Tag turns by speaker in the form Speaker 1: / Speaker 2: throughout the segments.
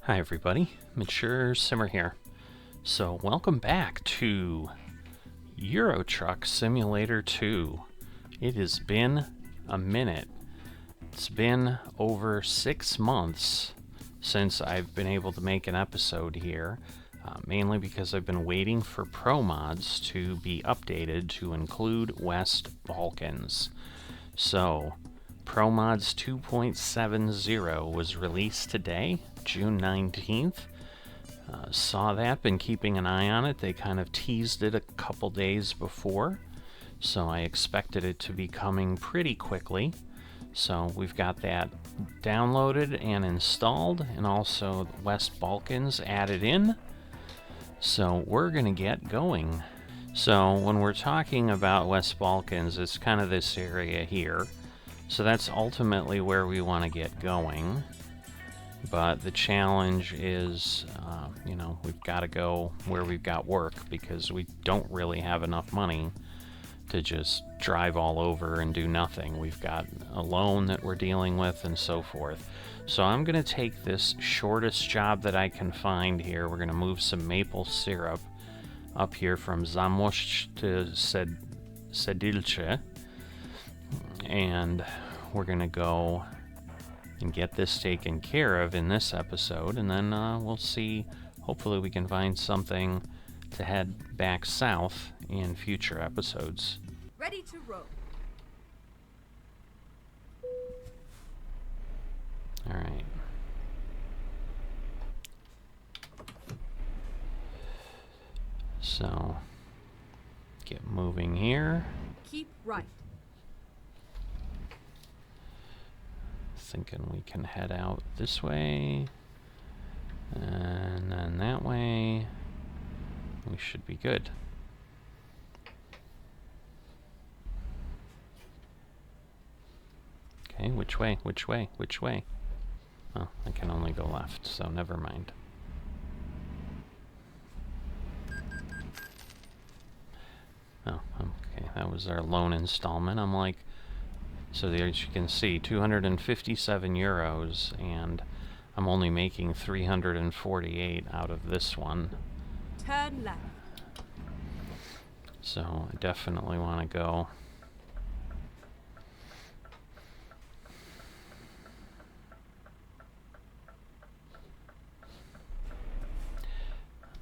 Speaker 1: Hi everybody, Mature Simmer here. So welcome back to Euro Truck Simulator 2. It has been a minute. It's been over 6 months since I've been able to make an episode here, mainly because I've been waiting for ProMods to be updated to include West Balkans. So, ProMods 2.70 was released today, June 19th. Saw that, been keeping an eye on it. They kind of teased it a couple days before, so I expected it to be coming pretty quickly. So we've got that downloaded and installed, and also West Balkans added in. So we're going to get going. So when we're talking about West Balkans, it's kind of this area here. So that's ultimately where we want to get going. But the challenge is, we've got to go where we've got work, because we don't really have enough money to just drive all over and do nothing. We've got a loan that we're dealing with and so forth. So I'm going to take this shortest job that I can find here. We're going to move some maple syrup up here from Zamość to Sedilce. And we're going to go and get this taken care of in this episode, and then we'll see. Hopefully we can find something to head back south in future episodes.
Speaker 2: Ready to roll.
Speaker 1: All right. So, get moving here.
Speaker 2: Keep right.
Speaker 1: Thinking we can head out this way, and then that way. We should be good. Okay, which way? Which way? Which way? Oh, I can only go left, so never mind. Oh, okay, that was our loan installment. I'm like, so there, as you can see, 257 euros, and I'm only making 348 out of this one.
Speaker 2: Turn left.
Speaker 1: So I definitely want to go.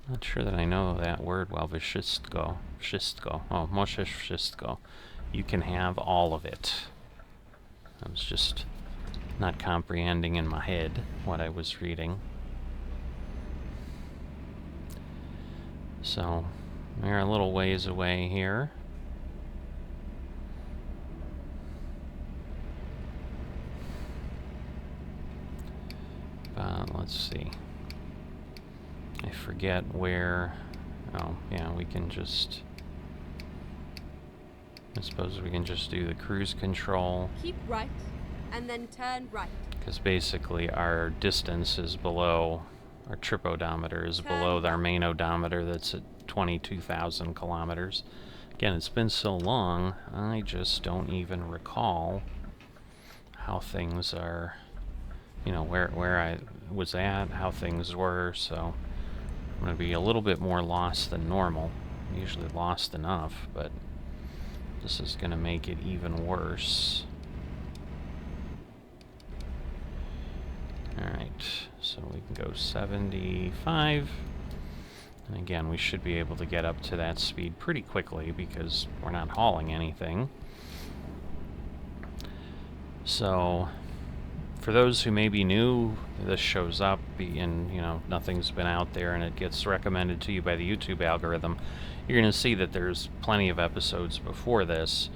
Speaker 1: Not sure that I know that word well. Wszystko. Wszystko. Oh, możesz wszystko. You can have all of it. I was just not comprehending in my head what I was reading. So, we're a little ways away here. But let's see. I forget where. Oh, yeah, we can just. I suppose we can just do the cruise control.
Speaker 2: Keep right, and then turn right.
Speaker 1: Because basically our distance is below, our trip odometer is below our main odometer that's at 22,000 kilometers. Again, it's been so long, I just don't even recall how things are, where I was at, how things were, so I'm going to be a little bit more lost than normal. I'm usually lost enough, but this is going to make it even worse. Alright, so we can go 75. And again, we should be able to get up to that speed pretty quickly because we're not hauling anything. So, for those who may be new, this shows up and, nothing's been out there and it gets recommended to you by the YouTube algorithm. You're going to see that there's plenty of episodes before this,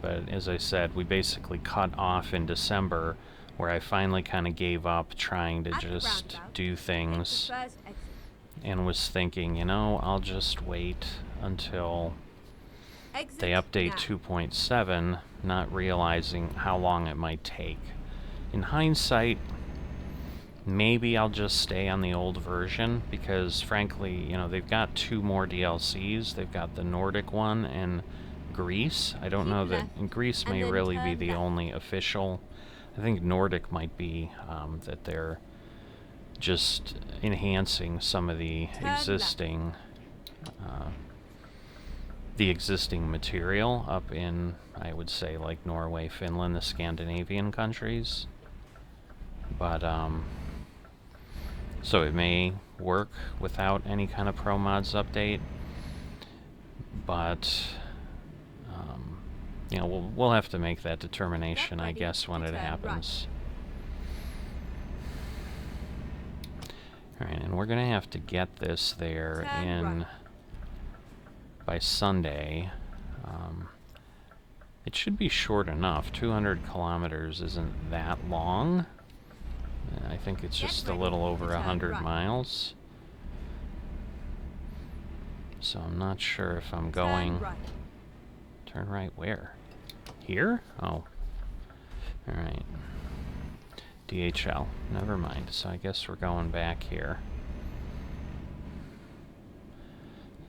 Speaker 1: but as I said, we basically cut off in December, where I finally kind of gave up trying to just do things and was thinking, I'll just wait until they update 2.7, not realizing how long it might take. In hindsight, maybe I'll just stay on the old version, because frankly, they've got 2 more DLCs. They've got the Nordic one and Greece. I don't know that Greece may really be the only official. I think Nordic might be that they're just enhancing some of the existing material up in, I would say, like Norway, Finland, the Scandinavian countries. But so it may work without any kind of ProMods update, but you know, we'll have to make that determination, I guess, when it happens. All right, and we're gonna have to get this there in by Sunday. It should be short enough. 200 kilometers isn't that long. I think it's just a little over 100 miles. So I'm not sure if I'm going... Turn right where? Here? Oh. Alright. DHL. Never mind. So I guess we're going back here.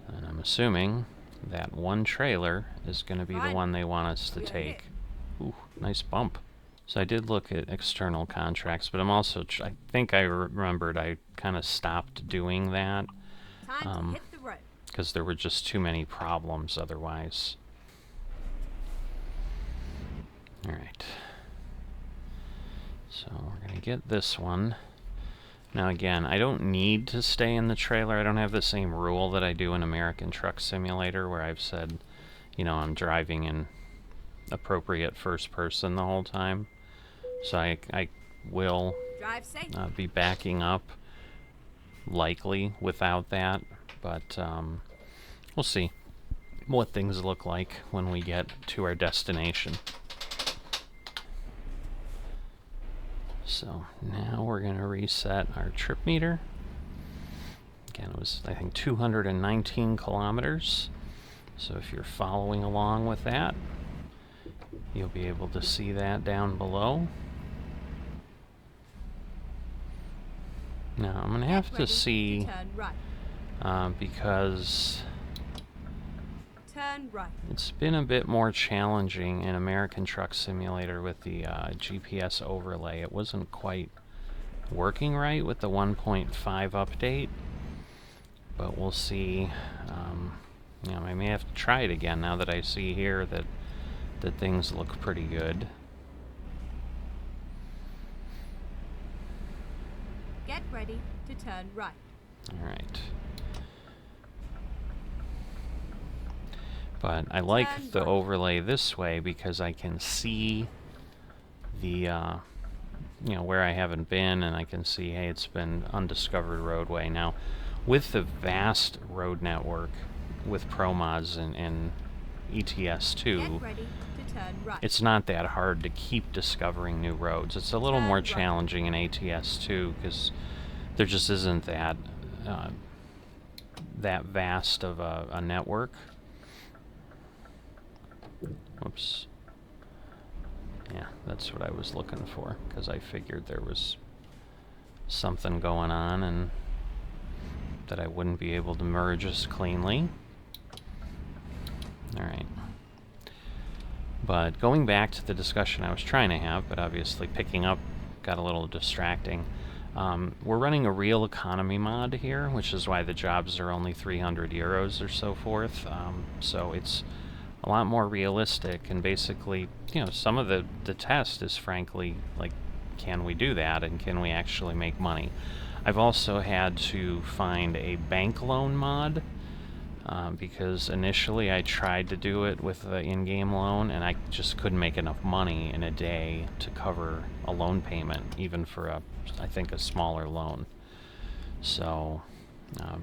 Speaker 1: And I'm assuming that one trailer is going to be the one they want us to take. Ooh, nice bump. So I did look at external contracts, but I'm also... I think I remembered I kind of stopped doing that.
Speaker 2: Time to hit the road.
Speaker 1: Because there were just too many problems otherwise. Alright. So we're going to get this one. Now again, I don't need to stay in the trailer. I don't have the same rule that I do in American Truck Simulator, where I've said, you know, I'm driving in appropriate first person the whole time. So I will be backing up, likely, without that. But we'll see what things look like when we get to our destination. So now we're going to reset our trip meter. Again, it was, I think, 219 kilometers. So if you're following along with that, you'll be able to see that down below. Now I'm going to have to see, because it's been a bit more challenging in American Truck Simulator with the GPS overlay. It wasn't quite working right with the 1.5 update, but we'll see. You know, I may have to try it again now that I see here that things look pretty good.
Speaker 2: Get ready to turn right.
Speaker 1: All right. But I like the overlay this way because I can see the, you know, where I haven't been, and I can see, hey, it's been undiscovered roadway. Now, with the vast road network with ProMods and ETS2, it's not that hard to keep discovering new roads. It's a little more challenging in ATS2 because there just isn't that that vast of a network. Whoops. Yeah, that's what I was looking for, because I figured there was something going on and that I wouldn't be able to merge as cleanly. Alright. But going back to the discussion I was trying to have, but obviously picking up got a little distracting. We're running a real economy mod here, which is why the jobs are only 300 euros or so forth. So it's a lot more realistic, and basically, you know, some of the test is frankly like, can we do that, and can we actually make money? I've also had to find a bank loan mod, because initially I tried to do it with the in-game loan, and I just couldn't make enough money in a day to cover a loan payment, even for I think a smaller loan. So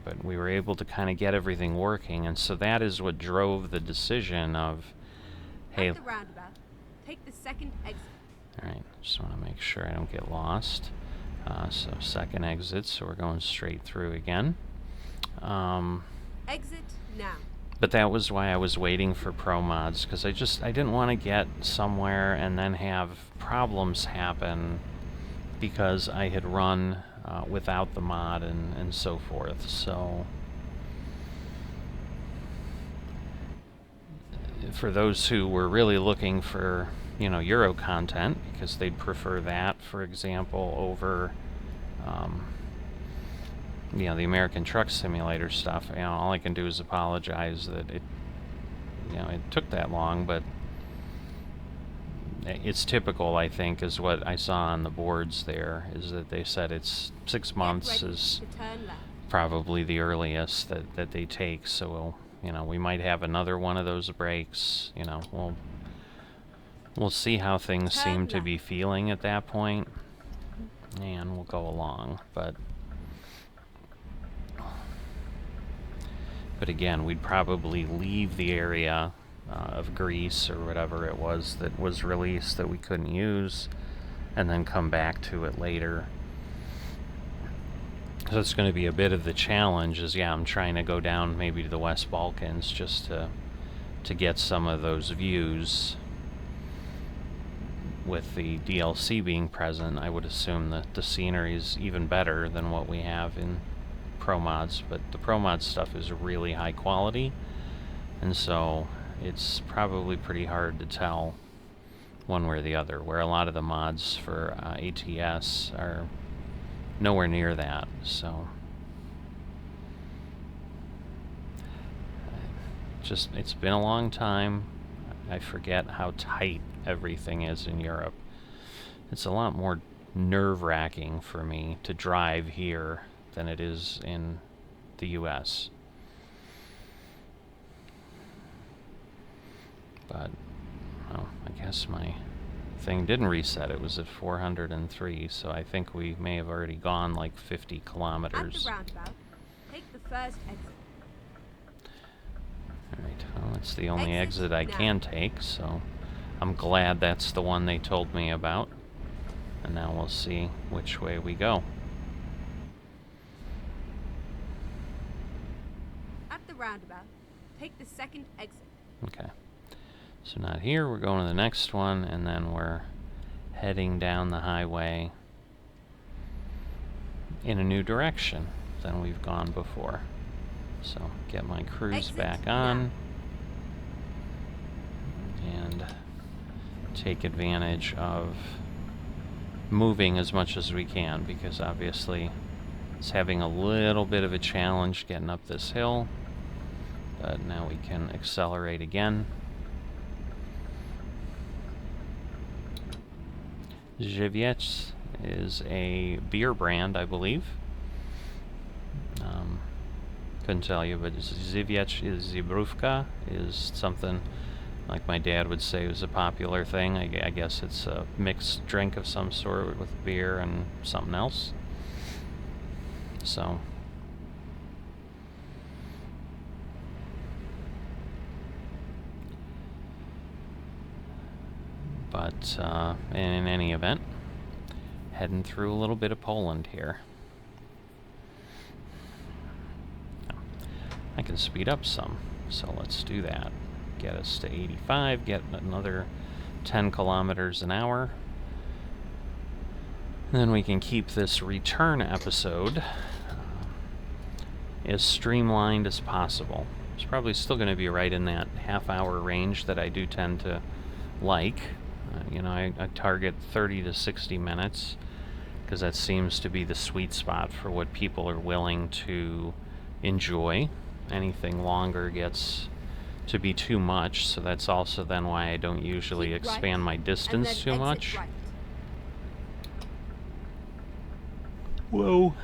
Speaker 1: but we were able to kind of get everything working, and so that is what drove the decision of, hey,
Speaker 2: at the roundabout, take the second exit.
Speaker 1: Alright, just want to make sure I don't get lost. So second exit, so we're going straight through again.
Speaker 2: Exit now.
Speaker 1: But that was why I was waiting for ProMods, because I didn't want to get somewhere and then have problems happen because I had run without the mod and so forth. So for those who were really looking for, you know, Euro content, because they'd prefer that, for example, over you know, the American Truck Simulator stuff, you know, all I can do is apologize that it, you know, it took that long, but it's typical, I think, is what I saw on the boards there, is that they said it's 6 months is probably the earliest that they take, so, you know, we might have another one of those breaks, you know, we'll see how things seem to be feeling at that point, and we'll go along, but again, we'd probably leave the area of Greece or whatever it was that was released that we couldn't use, and then come back to it later. So it's going to be a bit of the challenge is, yeah, I'm trying to go down maybe to the West Balkans just to get some of those views. With the DLC being present, I would assume that the scenery is even better than what we have in ProMods, but the ProMods stuff is really high quality, and so it's probably pretty hard to tell one way or the other, where a lot of the mods for ATS are nowhere near that, so just, it's been a long time. I forget how tight everything is in Europe. It's a lot more nerve-wracking for me to drive here than it is in the US. But, well, I guess my thing didn't reset. It was at 403, so I think we may have already gone like 50 kilometers.
Speaker 2: At the roundabout, take the first exit.
Speaker 1: Alright, well, it's the only exit I can take, so I'm glad that's the one they told me about. And now we'll see which way we go.
Speaker 2: At the roundabout, take the second exit.
Speaker 1: Okay. So not here, we're going to the next one, and then we're heading down the highway in a new direction than we've gone before. So get my cruise back on and take advantage of moving as much as we can, because obviously it's having a little bit of a challenge getting up this hill, but now we can accelerate again. Żywiec is a beer brand, I believe. Couldn't tell you, but Żywiec is Zebrówka, is something like my dad would say was a popular thing. I guess it's a mixed drink of some sort with beer and something else. So, but in any event, heading through a little bit of Poland here. I can speed up some, so let's do that. Get us to 85, get another 10 kilometers an hour. And then we can keep this return episode as streamlined as possible. It's probably still going to be right in that half-hour range that I do tend to like. You know, I target 30 to 60 minutes, because that seems to be the sweet spot for what people are willing to enjoy. Anything longer gets to be too much, so that's also then why I don't usually expand my distance too much.
Speaker 2: Right.
Speaker 1: Whoa.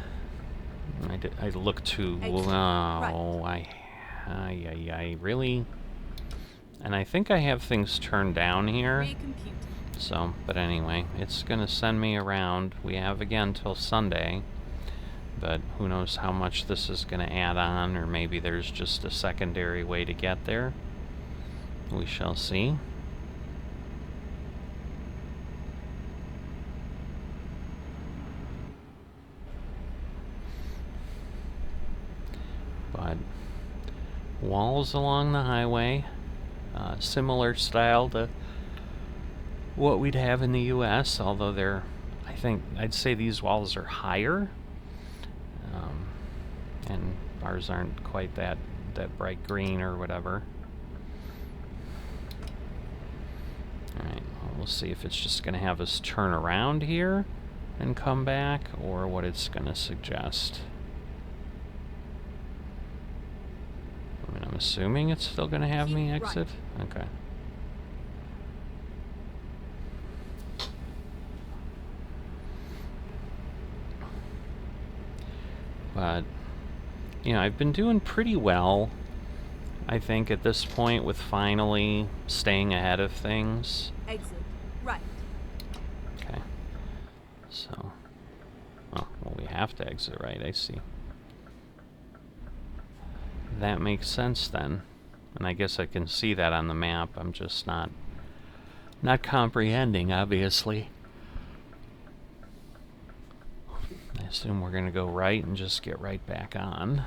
Speaker 1: I look too low.
Speaker 2: Right.
Speaker 1: I really... And I think I have things turned down here.
Speaker 2: Recompute.
Speaker 1: So, but anyway, it's gonna send me around. We have again till Sunday, but who knows how much this is gonna add on, or maybe there's just a secondary way to get there. We shall see. But walls along the highway, similar style to what we'd have in the US, although they're, I think, I'd say these walls are higher, and ours aren't quite that bright green or whatever. Alright, well, we'll see if it's just going to have us turn around here and come back, or what it's going to suggest. I'm assuming it's still going to have me
Speaker 2: Keep
Speaker 1: exit? Okay. But, you know, I've been doing pretty well, I think, at this point with finally staying ahead of things.
Speaker 2: Exit right.
Speaker 1: Okay. So, oh, well, we have to exit right, I see. That makes sense then. And I guess I can see that on the map. I'm just not comprehending, obviously. I assume we're going to go right and just get right back on.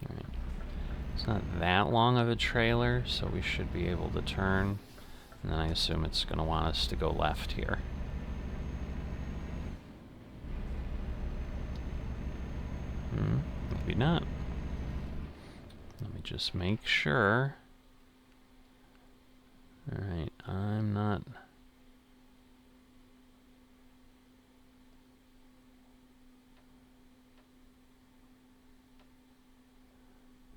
Speaker 1: Alright. It's not that long of a trailer, so we should be able to turn. And then I assume it's going to want us to go left here. Maybe not. Let me just make sure. Alright, I'm not...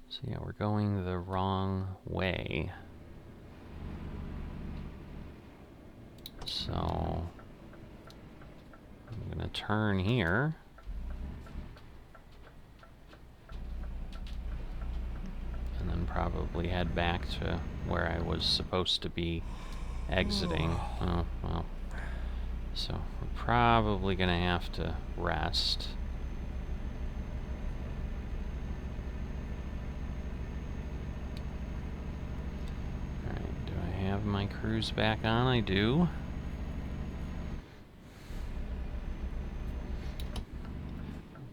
Speaker 1: So yeah, we're going the wrong way. So... I'm gonna turn here. And then probably head back to where I was supposed to be exiting. Oh, well. So we're probably gonna have to rest. Alright, do I have my cruise back on? I do.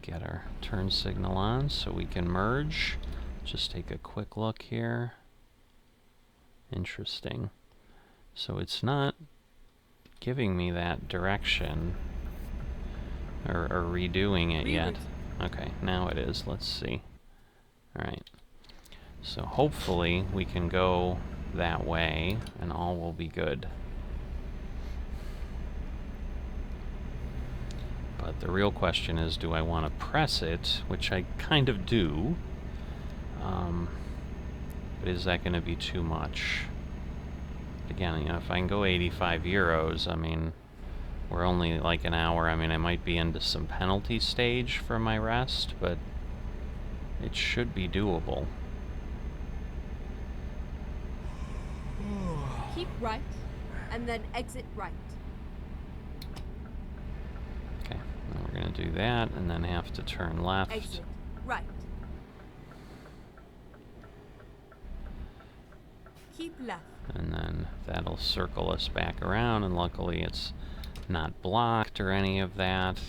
Speaker 1: Get our turn signal on so we can merge. Just take a quick look here. Interesting. So it's not giving me that direction or redoing it yet. Okay, now it is. Let's see. Alright. So hopefully we can go that way and all will be good. But the real question is, do I want to press it, which I kind of do. But is that going to be too much? Again, you know, if I can go 85 euros, I mean, we're only like an hour. I mean, I might be into some penalty stage for my rest, but it should be doable.
Speaker 2: Keep right, and then exit right.
Speaker 1: Okay, now we're going to do that, and then have to turn left.
Speaker 2: Exit right. Keep left.
Speaker 1: And then that'll circle us back around, and luckily it's not blocked or any of that.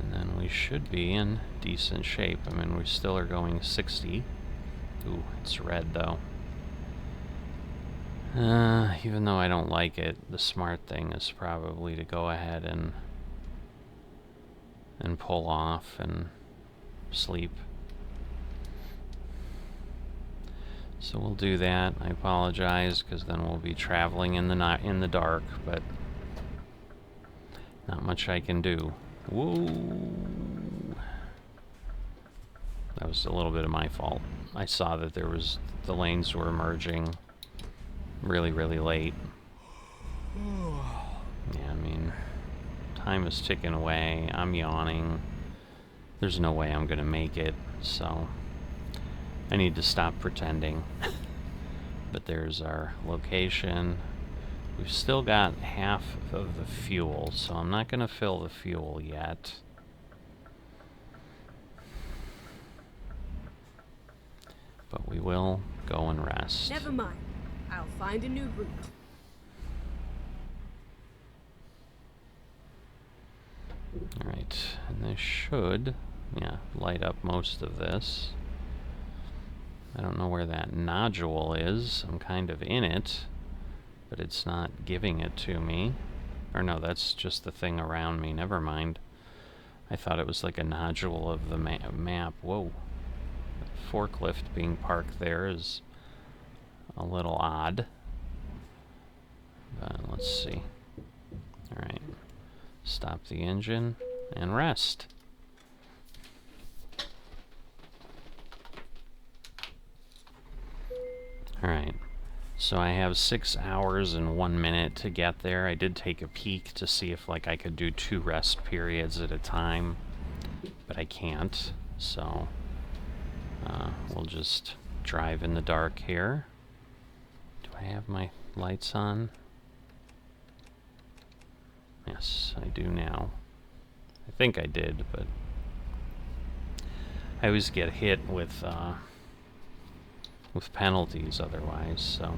Speaker 1: And then we should be in decent shape. I mean, we still are going 60. Ooh, it's red though. Even though I don't like it, the smart thing is probably to go ahead and pull off and sleep. So we'll do that. I apologize, because then we'll be traveling in the dark, but not much I can do. Whoa! That was a little bit of my fault. I saw that the lanes were merging really, really late. Yeah, I mean, time is ticking away. I'm yawning. There's no way I'm gonna make it, so I need to stop pretending. But there's our location. We've still got half of the fuel, so I'm not gonna fill the fuel yet. But we will go and rest.
Speaker 2: Never mind. I'll find a new route.
Speaker 1: Alright, and this should, yeah, light up most of this. I don't know where that nodule is. I'm kind of in it, but it's not giving it to me. Or no, that's just the thing around me. Never mind. I thought it was like a nodule of the map. Whoa. The forklift being parked there is a little odd. Let's see. Stop the engine and rest. Alright, so I have 6 hours and 1 minute to get there. I did take a peek to see if like I could do 2 rest periods at a time, but I can't, so we'll just drive in the dark here. Do I have my lights on? Yes, I do now. I think I did, but I always get hit with penalties otherwise, so.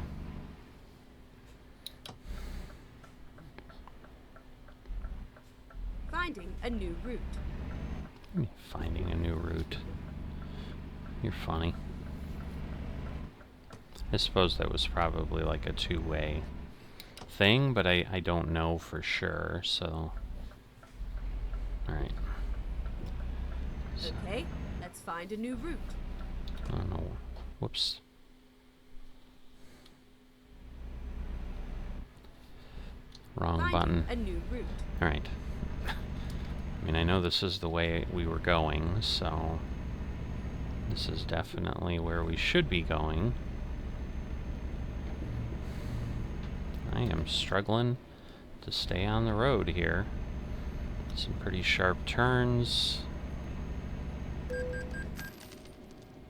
Speaker 2: Finding a new route.
Speaker 1: Finding a new route. You're funny. I suppose that was probably like a two-way thing, but I don't know for sure, so. Alright.
Speaker 2: Okay, let's find a new route.
Speaker 1: Oh no. Whoops. Wrong button.
Speaker 2: A new route.
Speaker 1: Alright. I mean, I know this is the way we were going, so this is definitely where we should be going. I am struggling to stay on the road here. Some pretty sharp turns.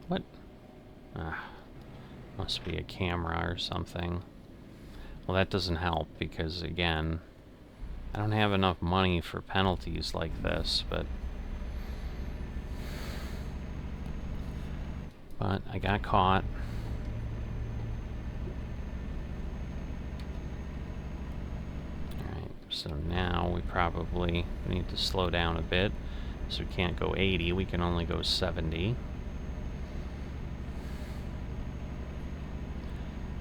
Speaker 1: What? Must be a camera or something. Well, that doesn't help because, again, I don't have enough money for penalties like this, but I got caught. Alright, so now we probably need to slow down a bit. So we can't go 80, we can only go 70.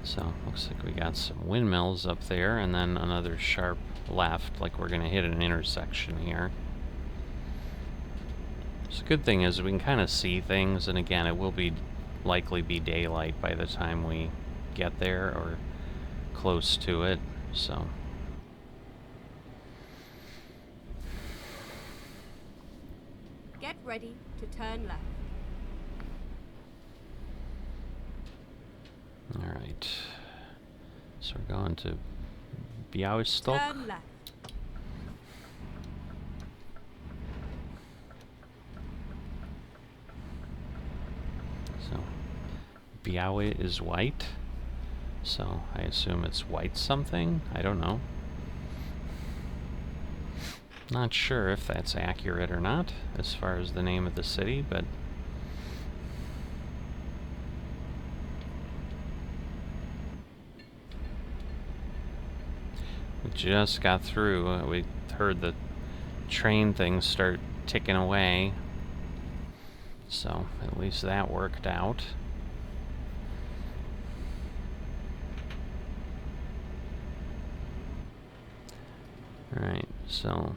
Speaker 1: So, looks like we got some windmills up there, and then another sharp left, like we're gonna hit an intersection here. So the good thing is we can kind of see things, and again, it will be likely be daylight by the time we get there, or close to it, so.
Speaker 2: Get ready to turn left.
Speaker 1: Alright. So we're going to Białystok.
Speaker 2: Turn left.
Speaker 1: So Biały is white. So I assume it's white something. I don't know. Not sure if that's accurate or not as far as the name of the city, but we just got through. We heard the train things start ticking away. So at least that worked out. Alright, so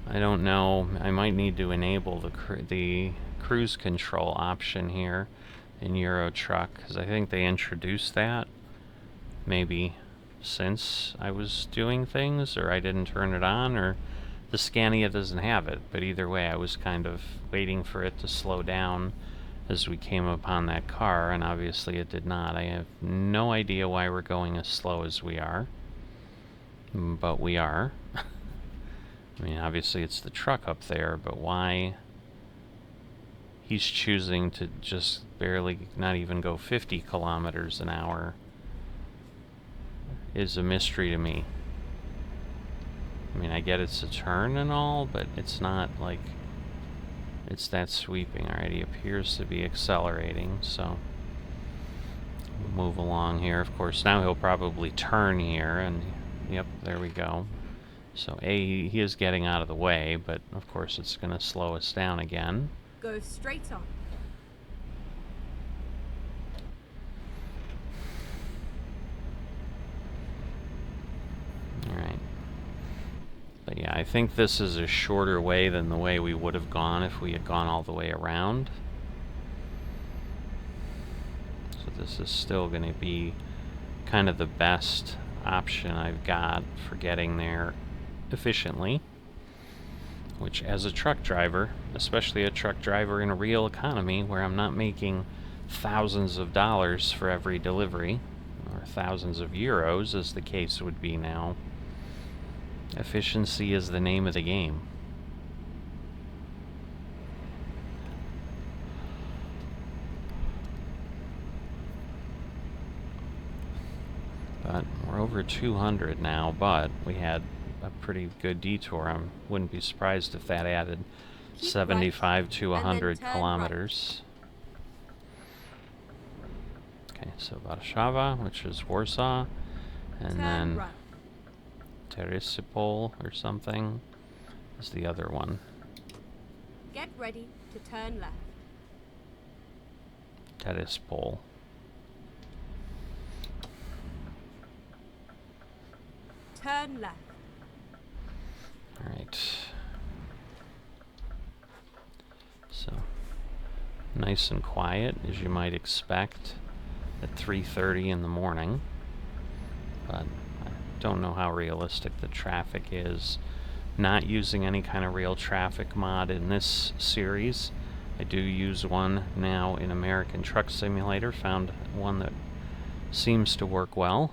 Speaker 1: I don't know. I might need to enable the cruise control option here in Euro Truck, because I think they introduced that maybe since I was doing things, or I didn't turn it on, or the Scania doesn't have it. But either way, I was kind of waiting for it to slow down as we came upon that car, and obviously it did not. I have no idea why we're going as slow as we are, but we are. I mean, obviously it's the truck up there, but why he's choosing to just barely, not even go 50 kilometers an hour is a mystery to me. I mean, I get it's a turn and all, but it's not like it's that sweeping. Alright, he appears to be accelerating, so we'll move along here. Of course, now he'll probably turn here, and yep, there we go. So he is getting out of the way, but of course it's going to slow us down again.
Speaker 2: Go straight on.
Speaker 1: Alright. But yeah, I think this is a shorter way than the way we would have gone if we had gone all the way around. So this is still going to be kind of the best option I've got for getting there efficiently, which as a truck driver, especially a truck driver in a real economy where I'm not making thousands of dollars for every delivery, or thousands of euros as the case would be now, efficiency is the name of the game. But we're over 200 now, but we had a pretty good detour. I wouldn't be surprised if that added 75 to 100 kilometers. Okay, so Warszawa, which is Warsaw, and then Teresipol or something is the other one.
Speaker 2: Get ready to turn left.
Speaker 1: Teresipol.
Speaker 2: Turn left.
Speaker 1: Alright. So, nice and quiet, as you might expect, at 3:30 in the morning. But I don't know how realistic the traffic is. Not using any kind of real traffic mod in this series. I do use one now in American Truck Simulator. Found one that seems to work well.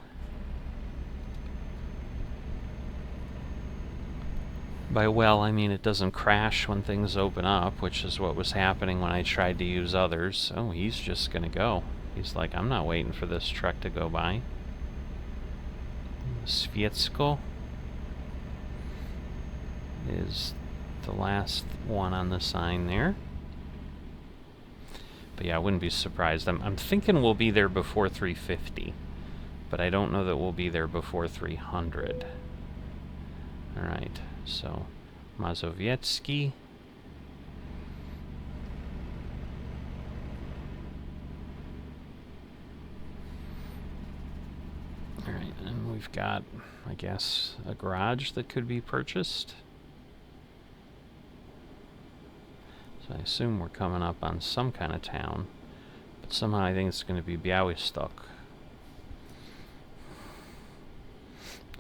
Speaker 1: By well, I mean it doesn't crash when things open up, which is what was happening when I tried to use others. Oh, he's just gonna go. He's like, I'm not waiting for this truck to go by. Svietsko is the last one on the sign there. But yeah, I wouldn't be surprised. I'm thinking we'll be there before 350, but I don't know that we'll be there before 300. Alright, so Mazowiecki. Alright, and we've got, I guess, a garage that could be purchased. So I assume we're coming up on some kind of town, but somehow I think it's going to be Białystok.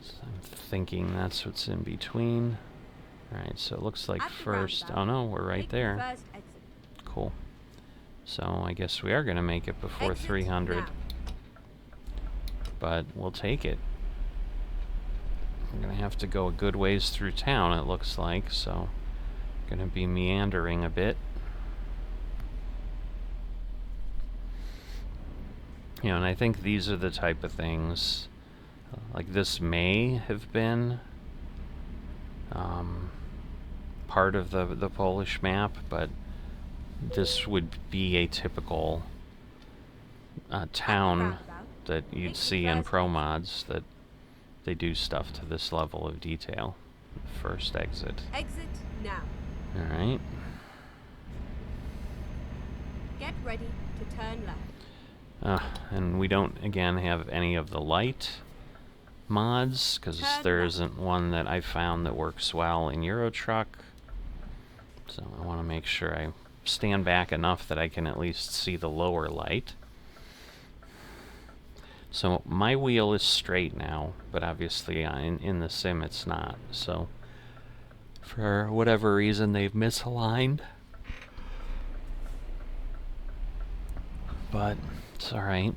Speaker 1: So I'm thinking that's what's in between. Alright, so it looks like first... Oh no, we're right there. Cool. So I guess we are going to make it before 300. But we'll take it. We're going to have to go a good ways through town, it looks like, so... Going to be meandering a bit. You know, and I think these are the type of things... like this may have been part of the Polish map, but this would be a typical town that you'd see in ProMods, that they do stuff to this level of detail. First exit.
Speaker 2: Exit now.
Speaker 1: Alright.
Speaker 2: Get ready to turn left.
Speaker 1: And we don't, again, have any of the light mods, because there isn't one that I found that works well in Eurotruck. So I want to make sure I stand back enough that I can at least see the lower light. So my wheel is straight now, but obviously in the sim it's not. So for whatever reason they've misaligned. But it's alright.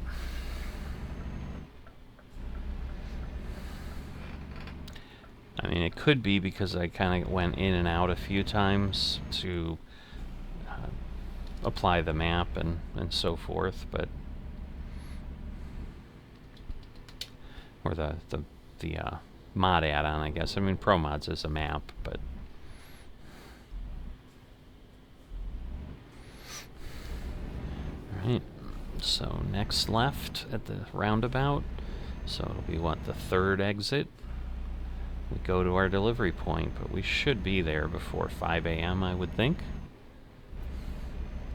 Speaker 1: I mean, it could be because I kind of went in and out a few times to apply the map and so forth, but... Or the mod add-on, I guess. I mean, ProMods is a map, but... Alright, so next left at the roundabout. So it'll be, what, the third exit? We go to our delivery point, but we should be there before 5 a.m., I would think.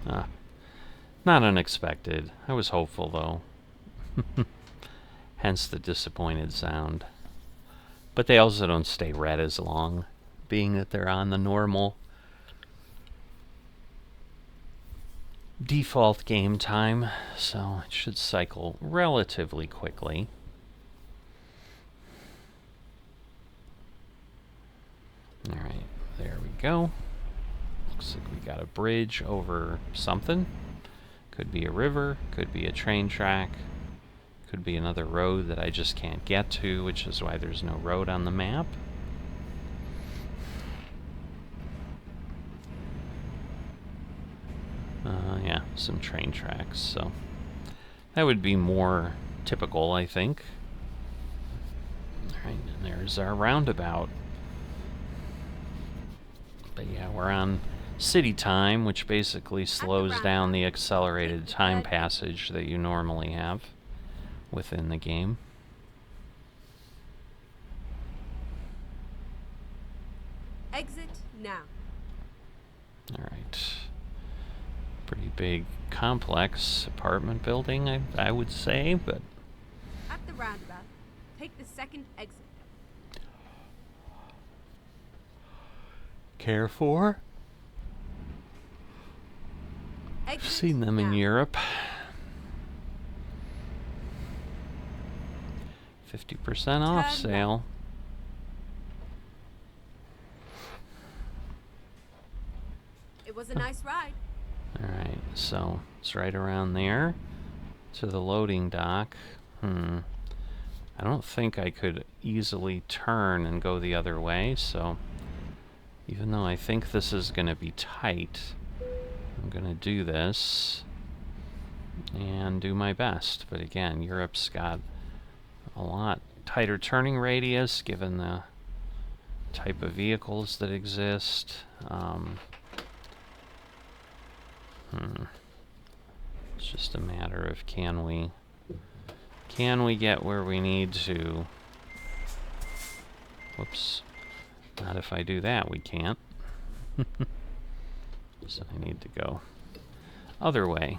Speaker 1: Not unexpected. I was hopeful, though. Hence the disappointed sound. But they also don't stay red as long, being that they're on the normal default game time, so it should cycle relatively quickly. go. Looks like we got a bridge over something. Could be a river, could be a train track, could be another road that I just can't get to, which is why there's no road on the map. Yeah, some train tracks, so that would be more typical, I think. Alright, and there's our roundabout. But yeah, we're on city time, which basically slows down the accelerated time passage that you normally have within the game.
Speaker 2: Exit now.
Speaker 1: Alright. Pretty big, complex apartment building, I would say, but...
Speaker 2: At the roundabout, take the second exit.
Speaker 1: Care for? I've seen them in Europe. 50% off sale.
Speaker 2: It was a nice ride.
Speaker 1: Alright, so it's right around there to the loading dock. I don't think I could easily turn and go the other way, so even though I think this is going to be tight, I'm going to do this and do my best. But again, Europe's got a lot tighter turning radius given the type of vehicles that exist. It's just a matter of can we get where we need to. Whoops. Not if I do that, we can't. So I need to go other way.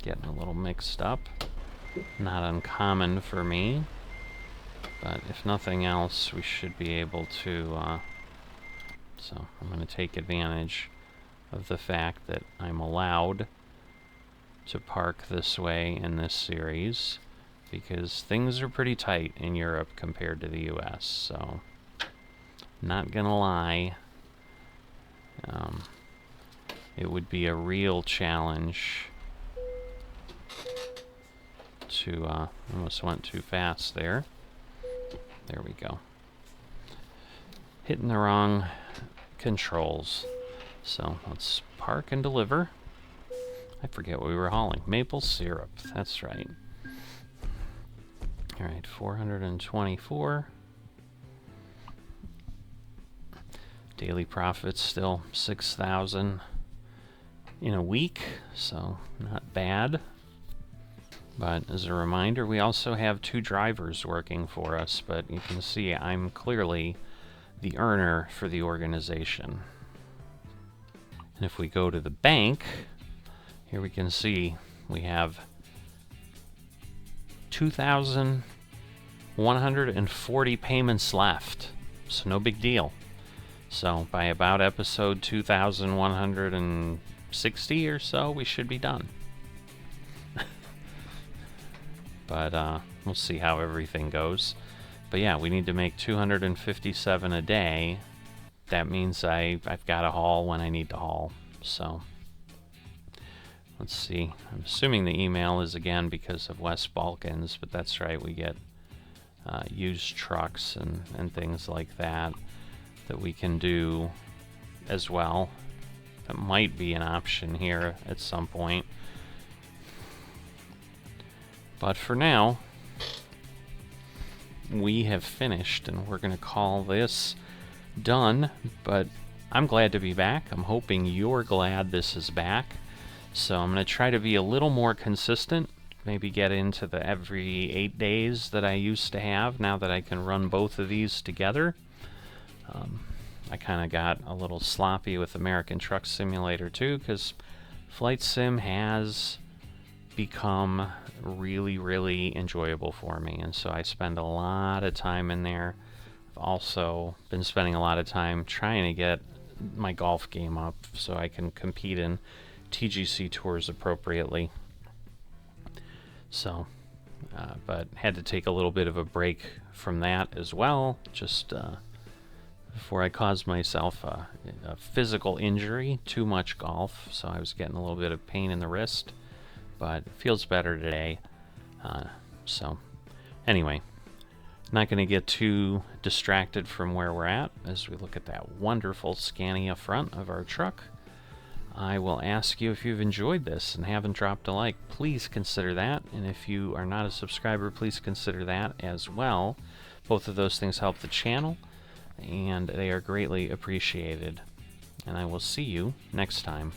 Speaker 1: Getting a little mixed up. Not uncommon for me. But if nothing else, we should be able to... so I'm going to take advantage of the fact that I'm allowed to park this way in this series, because things are pretty tight in Europe compared to the US, so not gonna lie, it would be a real challenge to, almost went too fast there. There we go. Hitting the wrong controls. So let's park and deliver. I forget what we were hauling. Maple syrup, that's right. Alright, 424. Daily profits still 6,000 in a week, so not bad. But as a reminder, we also have 2 drivers working for us, but you can see I'm clearly the earner for the organization. And if we go to the bank, here we can see we have 2,140 payments left, so no big deal. So by about episode 2,160 or so, we should be done. But we'll see how everything goes. But yeah, we need to make 257 a day. That means I've got to haul when I need to haul. So let's see. I'm assuming the email is again because of West Balkans, but that's right. We get used trucks and things like that we can do as well. That might be an option here at some point. But for now, we have finished, and we're going to call this done. But I'm glad to be back. I'm hoping you're glad this is back. So I'm going to try to be a little more consistent. Maybe get into the every 8 days that I used to have, now that I can run both of these together. I kind of got a little sloppy with American Truck Simulator 2, because Flight Sim has become really, really enjoyable for me, and so I spend a lot of time in there. I've also been spending a lot of time trying to get my golf game up so I can compete in TGC tours appropriately. So, but had to take a little bit of a break from that as well. Just before I caused myself a physical injury. Too much golf, so I was getting a little bit of pain in the wrist, but it feels better today. So anyway, not going to get too distracted from where we're at as we look at that wonderful Scania front of our truck. I will ask you, if you've enjoyed this and haven't dropped a like, please consider that. And if you are not a subscriber, please consider that as well. Both of those things help the channel, and they are greatly appreciated. And I will see you next time.